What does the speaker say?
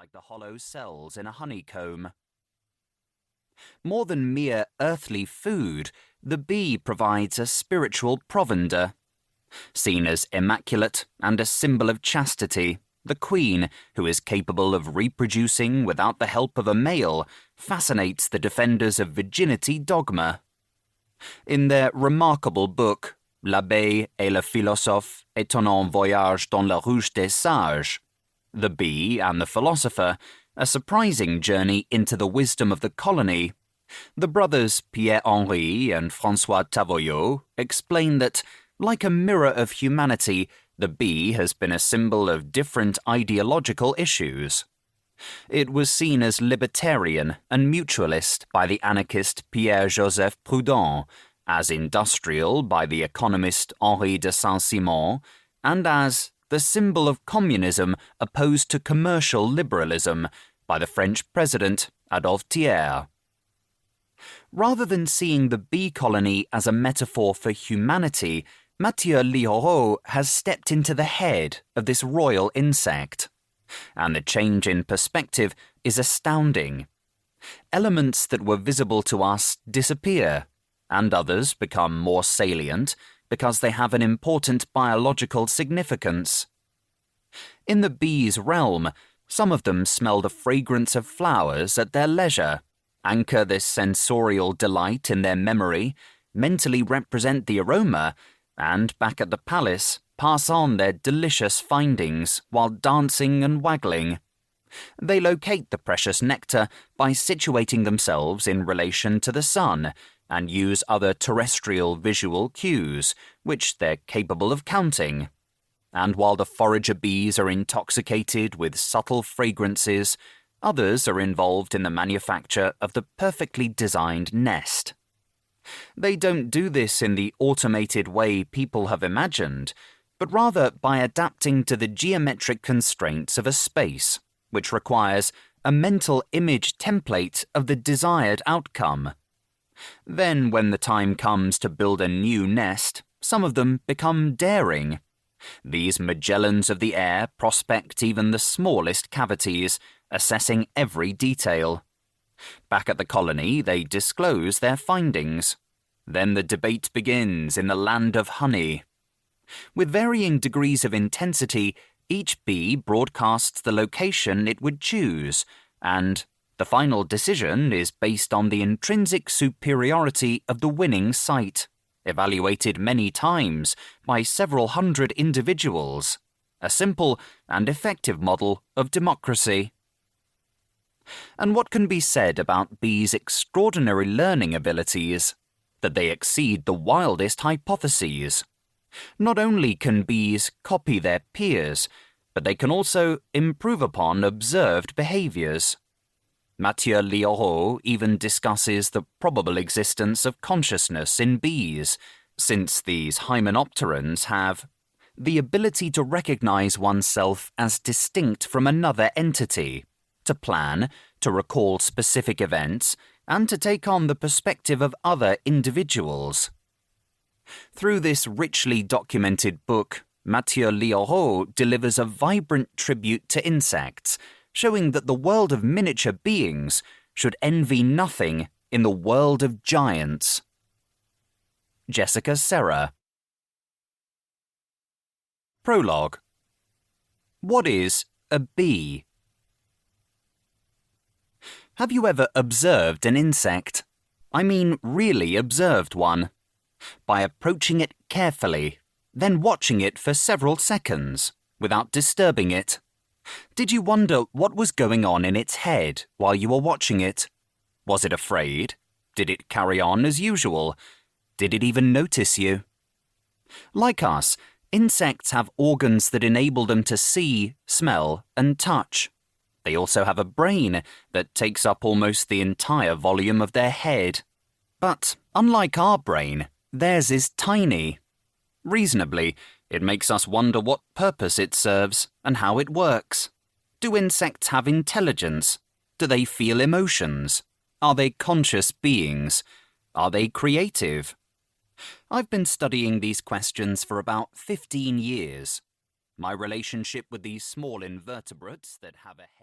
like the hollow cells in a honeycomb. More than mere earthly food, the bee provides a spiritual provender. Seen as immaculate and a symbol of chastity, the queen, who is capable of reproducing without the help of a male, fascinates the defenders of virginity dogma. In their remarkable book, L'abeille et le philosophe, étonnant voyage dans la ruche des sages, The Bee and the Philosopher, a surprising journey into the wisdom of the colony, the brothers Pierre-Henri and François Tavoyot explain that, like a mirror of humanity, the bee has been a symbol of different ideological issues. It was seen as libertarian and mutualist by the anarchist Pierre-Joseph Proudhon, as industrial by the economist Henri de Saint-Simon, and as the symbol of communism opposed to commercial liberalism by the French president Adolphe Thiers. Rather than seeing the bee colony as a metaphor for humanity, Mathieu Lihoreau has stepped into the head of this royal insect. And the change in perspective is astounding. Elements that were visible to us disappear, and others become more salient because they have an important biological significance. In the bee's realm, some of them smell the fragrance of flowers at their leisure, anchor this sensorial delight in their memory, mentally represent the aroma, and back at the palace, pass on their delicious findings while dancing and waggling. They locate the precious nectar by situating themselves in relation to the sun and use other terrestrial visual cues, which they're capable of counting. And while the forager bees are intoxicated with subtle fragrances, others are involved in the manufacture of the perfectly designed nest. They don't do this in the automated way people have imagined, but rather by adapting to the geometric constraints of a space, which requires a mental image template of the desired outcome. Then, when the time comes to build a new nest, some of them become daring. These Magellans of the air prospect even the smallest cavities, assessing every detail. Back at the colony, they disclose their findings. Then the debate begins in the land of honey. With varying degrees of intensity, each bee broadcasts the location it would choose, and the final decision is based on the intrinsic superiority of the winning site, evaluated many times by several hundred individuals, a simple and effective model of democracy. And what can be said about bees' extraordinary learning abilities? That they exceed the wildest hypotheses. Not only can bees copy their peers, but they can also improve upon observed behaviors. Mathieu Lihoreau even discusses the probable existence of consciousness in bees, since these hymenopterans have the ability to recognize oneself as distinct from another entity, to plan, to recall specific events, and to take on the perspective of other individuals. Through this richly documented book, Mathieu Lihoreau delivers a vibrant tribute to insects, showing that the world of miniature beings should envy nothing in the world of giants. Jessica Serra. Prologue. What is a bee? Have you ever observed an insect? I mean really observed one. By approaching it carefully, then watching it for several seconds, without disturbing it. Did you wonder what was going on in its head while you were watching it? Was it afraid? Did it carry on as usual? Did it even notice you? Like us, insects have organs that enable them to see, smell, and touch. They also have a brain that takes up almost the entire volume of their head. But, unlike our brain, theirs is tiny. Reasonably, it makes us wonder what purpose it serves and how it works. Do insects have intelligence? Do they feel emotions? Are they conscious beings? Are they creative? I've been studying these questions for about 15 years. My relationship with these small invertebrates that have a head